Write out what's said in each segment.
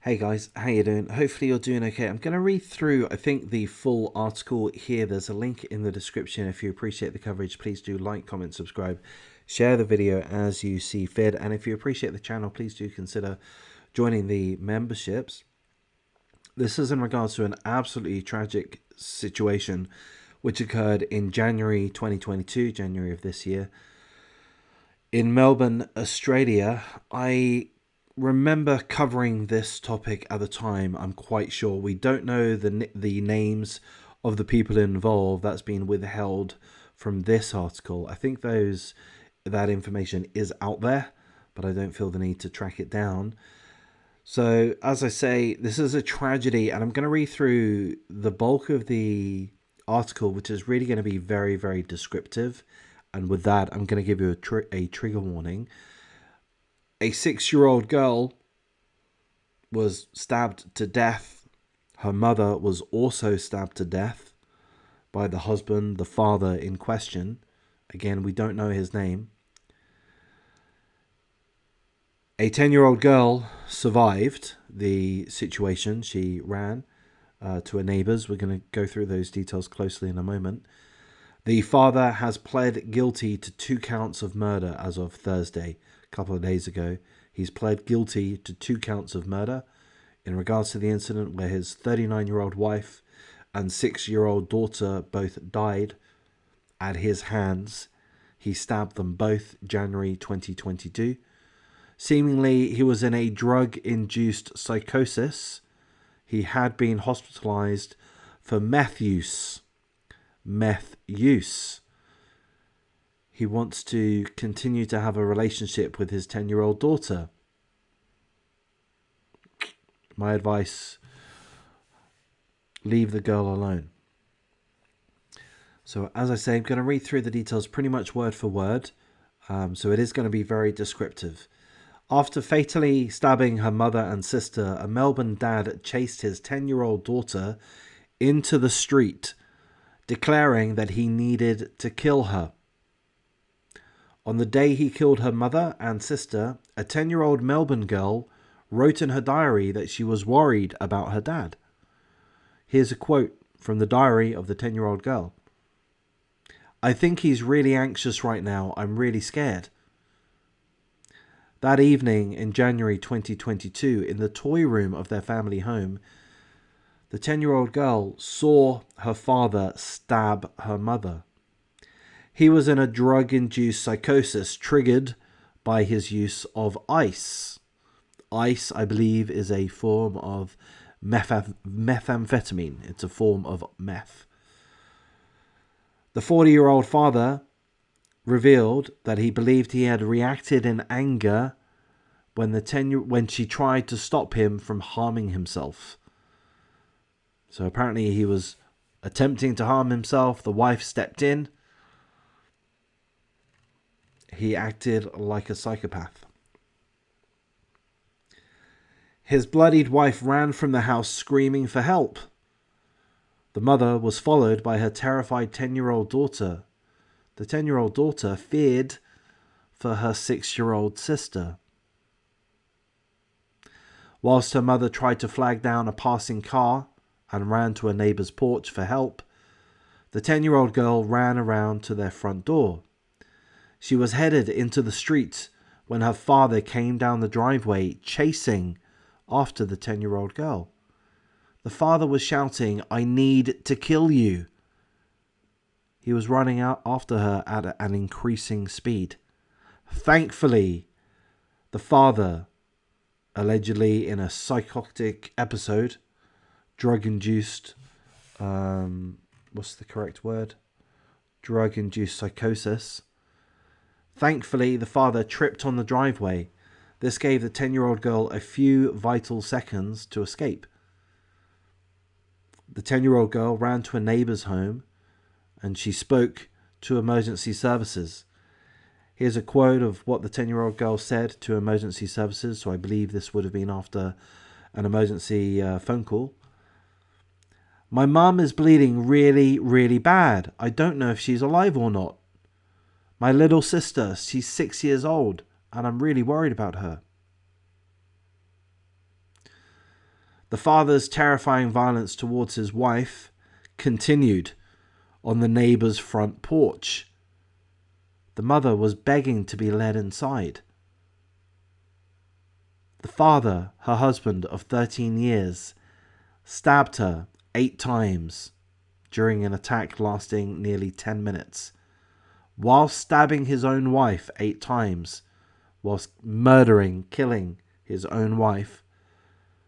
Hey guys, how you doing? Hopefully you're doing okay. I'm going to read through, I think, the full article here. There's a link in the description. If you appreciate the coverage, please do like, comment, subscribe, share the video as you see fit. And if you appreciate the channel, please do consider joining the memberships. This is in regards to an absolutely tragic situation which occurred in January 2022, January of this year, in Melbourne, Australia. I remember covering this topic at the time. I'm quite sure we don't know the names of the people involved. That's been withheld from this article. I think that information is out there, but I don't feel the need to track it down. So as I say, this is a tragedy, and I'm going to read through the bulk of the article, which is really going to be very, very descriptive. And with that, I'm going to give you a trigger warning. A 6-year-old girl was stabbed to death. Her mother was also stabbed to death by the husband, the father in question. Again, we don't know his name. A 10-year-old girl survived the situation. She ran to her neighbours. We're going to go through those details closely in a moment. The father has pled guilty to 2 counts of murder as of Thursday, a couple of days ago. He's pled guilty to 2 counts of murder in regards to the incident where his 39-year-old wife and 6-year-old daughter both died at his hands. He stabbed them both January 2022. Seemingly, he was in a drug-induced psychosis. He had been hospitalized for meth use. He wants to continue to have a relationship with his 10-year-old daughter. My advice, leave the girl alone. So as I say, I'm going to read through the details pretty much word for word. So it is going to be very descriptive. After fatally stabbing her mother and sister, a Melbourne dad chased his 10-year-old daughter into the street, declaring that he needed to kill her. On the day he killed her mother and sister, a 10-year-old Melbourne girl wrote in her diary that she was worried about her dad. Here's a quote from the diary of the 10-year-old girl. "I think he's really anxious right now. I'm really scared." That evening in January 2022, in the toy room of their family home, the 10-year-old girl saw her father stab her mother. He was in a drug-induced psychosis triggered by his use of ice. Ice, I believe, is a form of methamphetamine. It's a form of meth. The 40-year-old father revealed that he believed he had reacted in anger when she tried to stop him from harming himself. So apparently he was attempting to harm himself. The wife stepped in. He acted like a psychopath. His bloodied wife ran from the house screaming for help. The mother was followed by her terrified 10-year-old daughter. The 10-year-old daughter feared for her 6-year-old sister. Whilst her mother tried to flag down a passing car and ran to a neighbour's porch for help, the 10-year-old girl ran around to their front door. She was headed into the street when her father came down the driveway chasing after the 10-year-old girl. The father was shouting, "I need to kill you." He was running out after her at an increasing speed. Thankfully, the father, allegedly in a psychotic episode, drug-induced, what's the correct word? Drug-induced psychosis. Thankfully, the father tripped on the driveway. This gave the 10-year-old girl a few vital seconds to escape. The 10-year-old girl ran to a neighbour's home and she spoke to emergency services. Here's a quote of what the 10-year-old girl said to emergency services. So I believe this would have been after an emergency phone call. "My mum is bleeding really, really bad. I don't know if she's alive or not. My little sister, she's 6 years old, and I'm really worried about her." The father's terrifying violence towards his wife continued on the neighbor's front porch. The mother was begging to be led inside. The father, her husband of 13 years, stabbed her 8 times during an attack lasting nearly 10 minutes. While stabbing his own wife 8 times, whilst murdering, killing his own wife,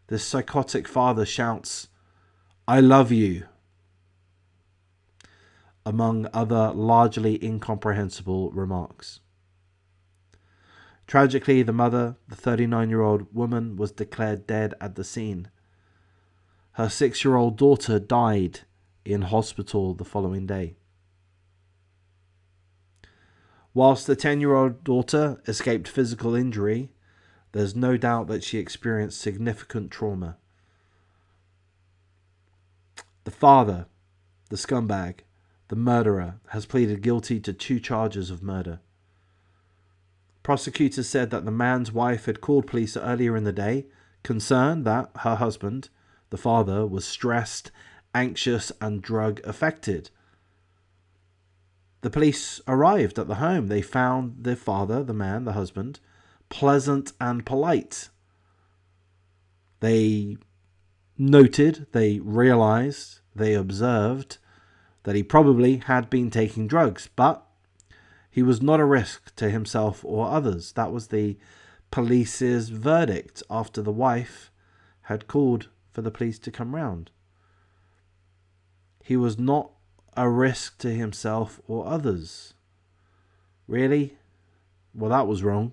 this psychotic father shouts, "I love you," among other largely incomprehensible remarks. Tragically, the mother, the 39-year-old woman, was declared dead at the scene. Her 6-year-old daughter died in hospital the following day. Whilst the 10-year-old daughter escaped physical injury, there's no doubt that she experienced significant trauma. The father, the scumbag, the murderer, has pleaded guilty to 2 charges of murder. Prosecutors said that the man's wife had called police earlier in the day, concerned that her husband, the father, was stressed, anxious, and drug affected. The police arrived at the home. They found the father, the man, the husband, pleasant and polite. They noted, they realized, they observed that he probably had been taking drugs, but he was not a risk to himself or others. That was the police's verdict after the wife had called for the police to come round. He was not a risk to himself or others. Really? Well, that was wrong.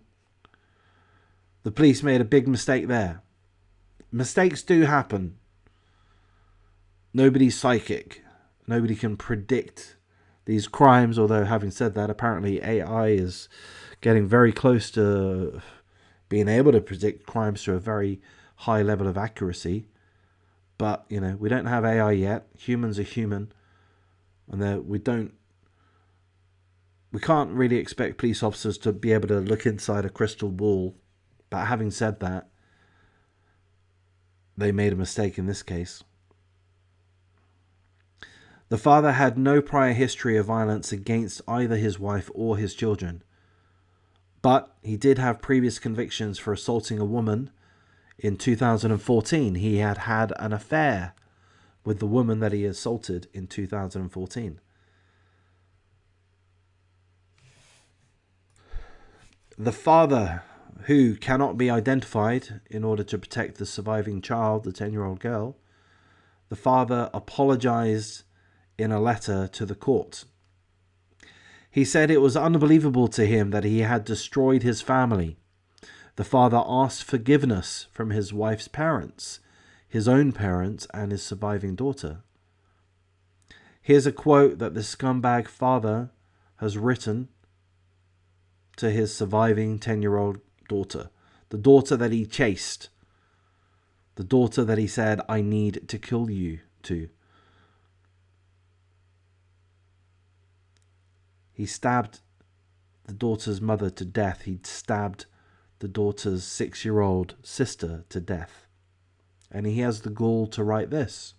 The police made a big mistake there. Mistakes do happen. Nobody's psychic. Nobody can predict these crimes, although having said that, apparently AI is getting very close to being able to predict crimes to a very high level of accuracy. But, we don't have AI yet. Humans are human. And we can't really expect police officers to be able to look inside a crystal ball. But having said that, they made a mistake in this case. The father had no prior history of violence against either his wife or his children, but he did have previous convictions for assaulting a woman. In 2014, he had had an affair with the woman that he assaulted in 2014. The father, who cannot be identified in order to protect the surviving child, the 10-year-old girl, the father apologized in a letter to the court. He said it was unbelievable to him that he had destroyed his family. The father asked forgiveness from his wife's parents, his own parents, and his surviving daughter. Here's a quote that the scumbag father has written to his surviving 10-year-old daughter, the daughter that he chased, the daughter that he said, "I need to kill you" to. He stabbed the daughter's mother to death. He'd stabbed the daughter's 6-year-old sister to death. And he has the gall to write this: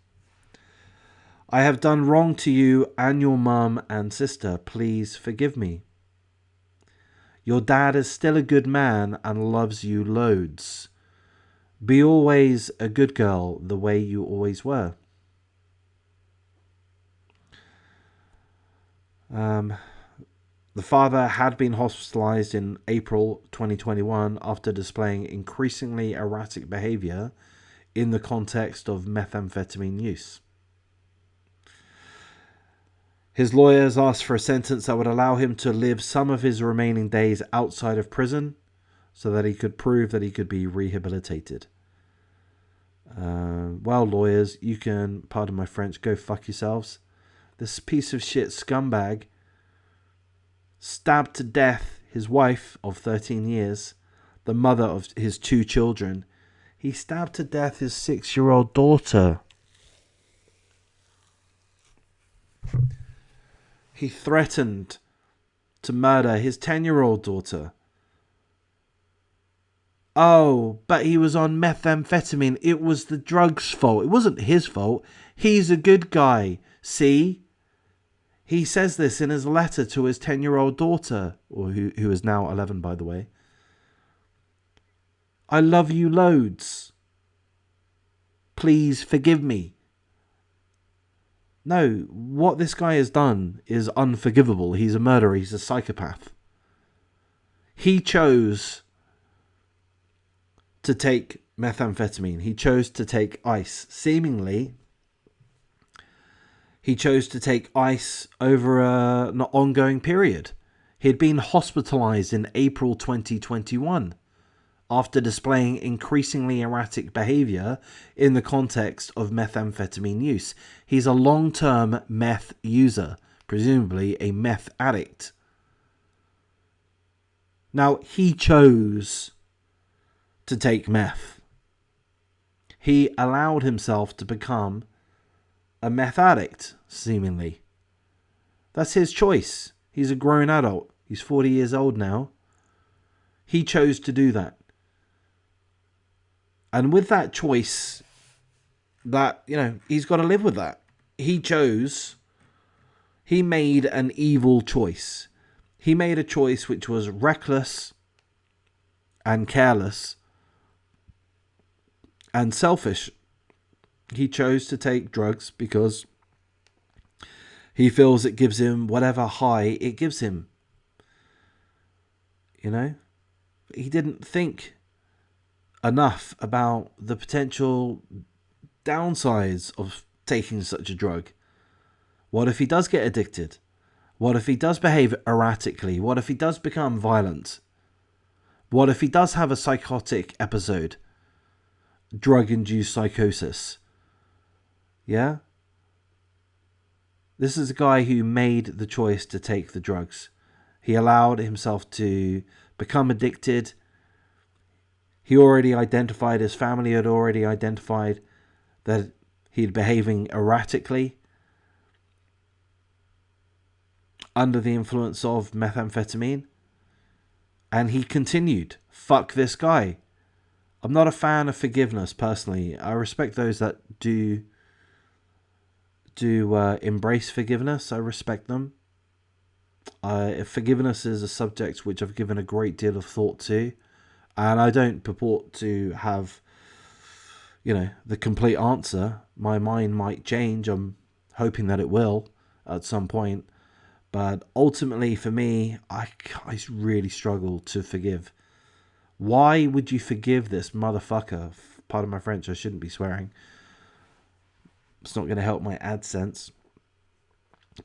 "I have done wrong to you and your mum and sister. Please forgive me. Your dad is still a good man and loves you loads. Be always a good girl the way you always were." The father had been hospitalized in April 2021 after displaying increasingly erratic behavior in the context of methamphetamine use. His lawyers asked for a sentence that would allow him to live some of his remaining days outside of prison so that he could prove that he could be rehabilitated. Well, lawyers, you can, pardon my French, go fuck yourselves. This piece of shit scumbag stabbed to death his wife of 13 years, the mother of his 2 children. He stabbed to death his 6-year-old daughter. He threatened to murder his 10-year-old daughter. Oh, but he was on methamphetamine. It was the drug's fault. It wasn't his fault. He's a good guy. See? He says this in his letter to his 10-year-old daughter, or who is now 11, by the way. I love you loads. Please forgive me. No, what this guy has done is unforgivable. He's a murderer. He's a psychopath. He chose to take methamphetamine. He chose to take ice. Seemingly, he chose to take ice over an ongoing period. He had been hospitalized in April 2021 after displaying increasingly erratic behavior in the context of methamphetamine use. He's a long-term meth user, presumably a meth addict. Now, he chose to take meth. He allowed himself to become a meth addict, seemingly. That's his choice. He's a grown adult. He's 40 years old now. He chose to do that. And with that choice, that, he's got to live with that. He made an evil choice. He made a choice which was reckless and careless and selfish. He chose to take drugs because he feels it gives him whatever high it gives him. He didn't think enough about the potential downsides of taking such a drug. What if he does get addicted? What if he does behave erratically? What if he does become violent? What if he does have a psychotic episode? Drug-induced psychosis. Yeah? This is a guy who made the choice to take the drugs. He allowed himself to become addicted. He already identified, his family had already identified that he'd behaving erratically under the influence of methamphetamine. And he continued. Fuck this guy. I'm not a fan of forgiveness, personally. I respect those that do embrace forgiveness. I respect them. Forgiveness is a subject which I've given a great deal of thought to. And I don't purport to have, the complete answer. My mind might change. I'm hoping that it will at some point. But ultimately, for me, I really struggle to forgive. Why would you forgive this motherfucker? Pardon my French, I shouldn't be swearing. It's not going to help my AdSense.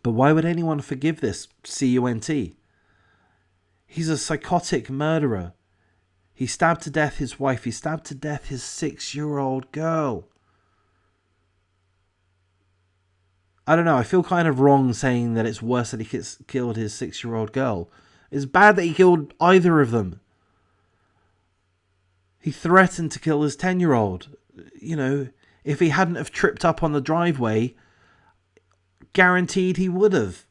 But why would anyone forgive this cunt? He's a psychotic murderer. He stabbed to death his wife. He stabbed to death his 6-year-old girl. I don't know. I feel kind of wrong saying that it's worse that he killed his 6-year-old girl. It's bad that he killed either of them. He threatened to kill his 10-year-old. If he hadn't have tripped up on the driveway, guaranteed he would have.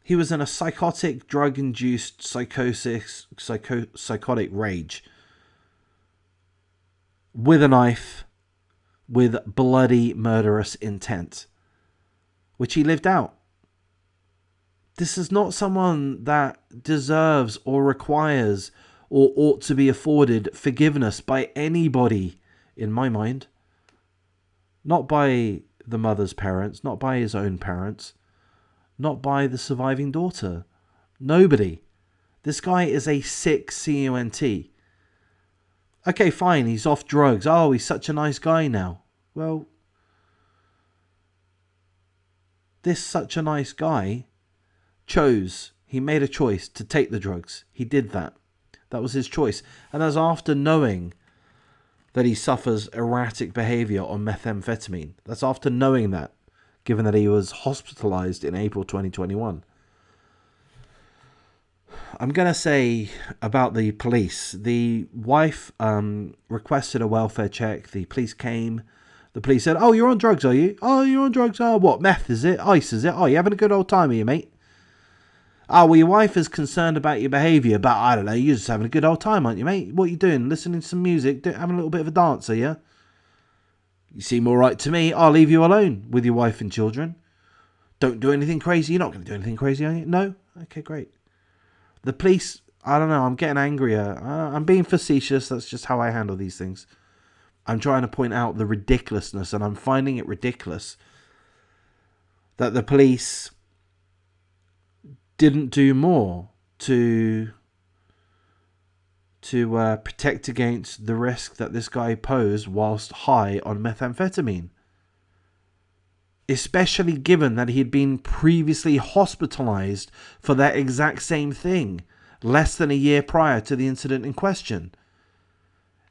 He was in a psychotic, drug-induced psychosis, psychotic rage. With a knife, with bloody, murderous intent, which he lived out. This is not someone that deserves or requires or ought to be afforded forgiveness by anybody, in my mind. Not by the mother's parents, not by his own parents, not by the surviving daughter. Nobody. This guy is a sick cunt. Okay, fine, he's off drugs. Oh, he's such a nice guy now. Well, this such a nice guy he made a choice to take the drugs. He did that. That was his choice. And that's after knowing that he suffers erratic behavior on methamphetamine. That's after knowing that, given that he was hospitalized in April 2021. I'm going to say about the police. The wife requested a welfare check. The police came. The police said, "Oh, you're on drugs, are you? Oh, you're on drugs. Oh, what? Meth, is it? Ice, is it? Oh, you having a good old time, are you, mate? Oh, well, your wife is concerned about your behaviour, but I don't know, you're just having a good old time, aren't you, mate? What are you doing? Listening to some music? Having a little bit of a dance, are you? You seem all right to me. I'll leave you alone with your wife and children. Don't do anything crazy. You're not going to do anything crazy, are you? No? Okay, great. The police, I don't know, I'm getting angrier. I'm being facetious. That's just how I handle these things. I'm trying to point out the ridiculousness, and I'm finding it ridiculous that the police didn't do more to protect against the risk that this guy posed whilst high on methamphetamine. Especially given that he had been previously hospitalized for that exact same thing less than a year prior to the incident in question.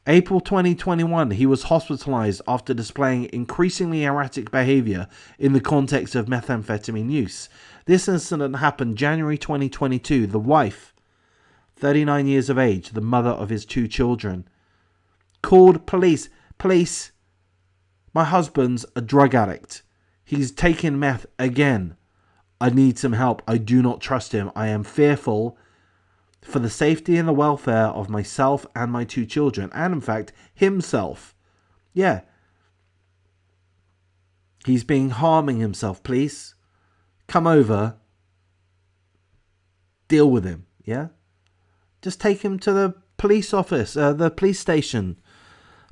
April 2021, he was hospitalized after displaying increasingly erratic behavior in the context of methamphetamine use. This incident happened January 2022. The wife, 39 years of age, the mother of his 2 children, called police. Police, my husband's a drug addict. He's taken meth again. I need some help. I do not trust him. I am fearful for the safety and the welfare of myself and my 2 children. And in fact, himself. Yeah. He's been harming himself. Please come over. Deal with him. Yeah. Just take him to the police office, the police station.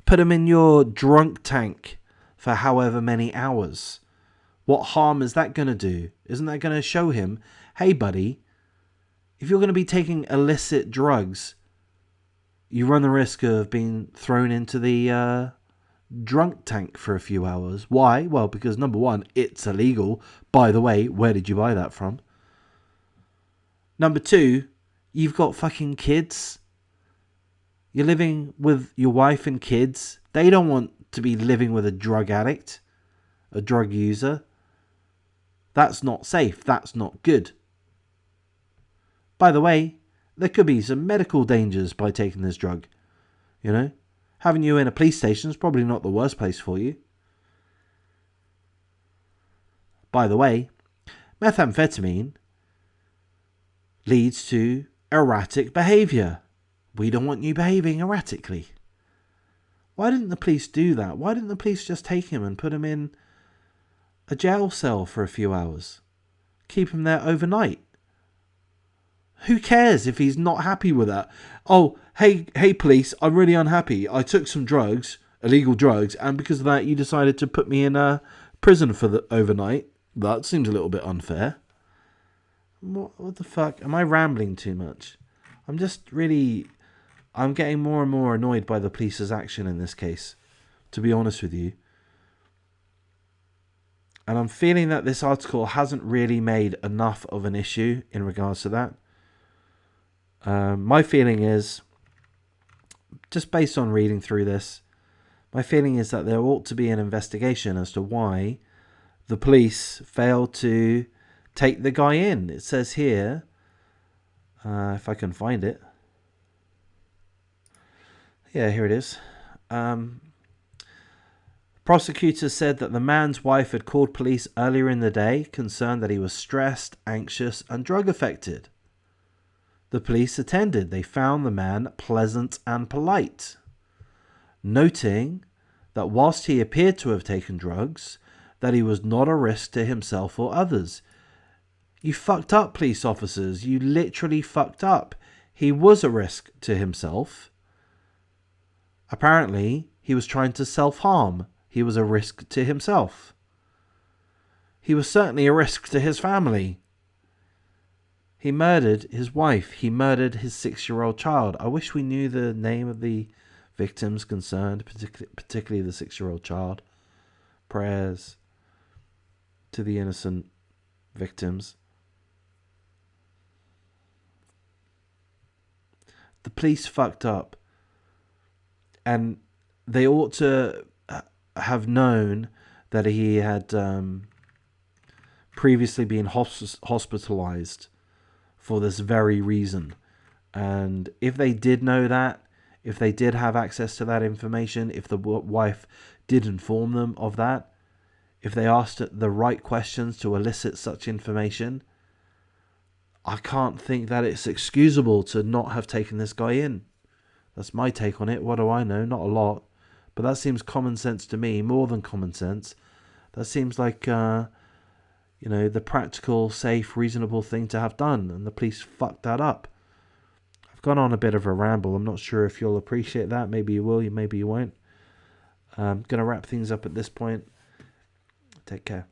Put him in your drunk tank for however many hours. What harm is that going to do? Isn't that going to show him, hey, buddy, if you're going to be taking illicit drugs, you run the risk of being thrown into the drunk tank for a few hours. Why? Well, because number one, it's illegal. By the way, where did you buy that from? Number two, you've got fucking kids. You're living with your wife and kids. They don't want to be living with a drug addict, a drug user. That's not safe. That's not good. By the way, there could be some medical dangers by taking this drug. You know, having you in a police station is probably not the worst place for you. By the way, methamphetamine leads to erratic behaviour. We don't want you behaving erratically. Why didn't the police do that? Why didn't the police just take him and put him in a jail cell for a few hours? Keep him there overnight. Who cares if he's not happy with that? Oh, hey police, I'm really unhappy. I took some drugs, illegal drugs, and because of that you decided to put me in a prison for the overnight. That seems a little bit unfair. What the fuck? Am I rambling too much? I'm getting more and more annoyed by the police's action in this case, to be honest with you. And I'm feeling that this article hasn't really made enough of an issue in regards to that. My feeling is, just based on reading through this, my feeling is that there ought to be an investigation as to why the police failed to take the guy in. It says here, if I can find it. Yeah, here it is. Prosecutors said that the man's wife had called police earlier in the day, concerned that he was stressed, anxious, and drug affected. The police attended. They found the man pleasant and polite, noting that whilst he appeared to have taken drugs, that he was not a risk to himself or others. You fucked up, police officers. You literally fucked up. He was a risk to himself. Apparently, he was trying to self-harm. He was a risk to himself. He was certainly a risk to his family. He murdered his wife. He murdered his 6-year-old child. I wish we knew the name of the victims concerned, particularly the 6-year-old child. Prayers to the innocent victims. The police fucked up. And they ought to have known that he had previously been hospitalized for this very reason. And if they did know that, if they did have access to that information, if the wife did inform them of that, if they asked the right questions to elicit such information, I can't think that it's excusable to not have taken this guy in. That's my take on it. What do I know? Not a lot. But that seems common sense to me, more than common sense. That seems like, the practical, safe, reasonable thing to have done. And the police fucked that up. I've gone on a bit of a ramble. I'm not sure if you'll appreciate that. Maybe you will, maybe you won't. I'm going to wrap things up at this point. Take care.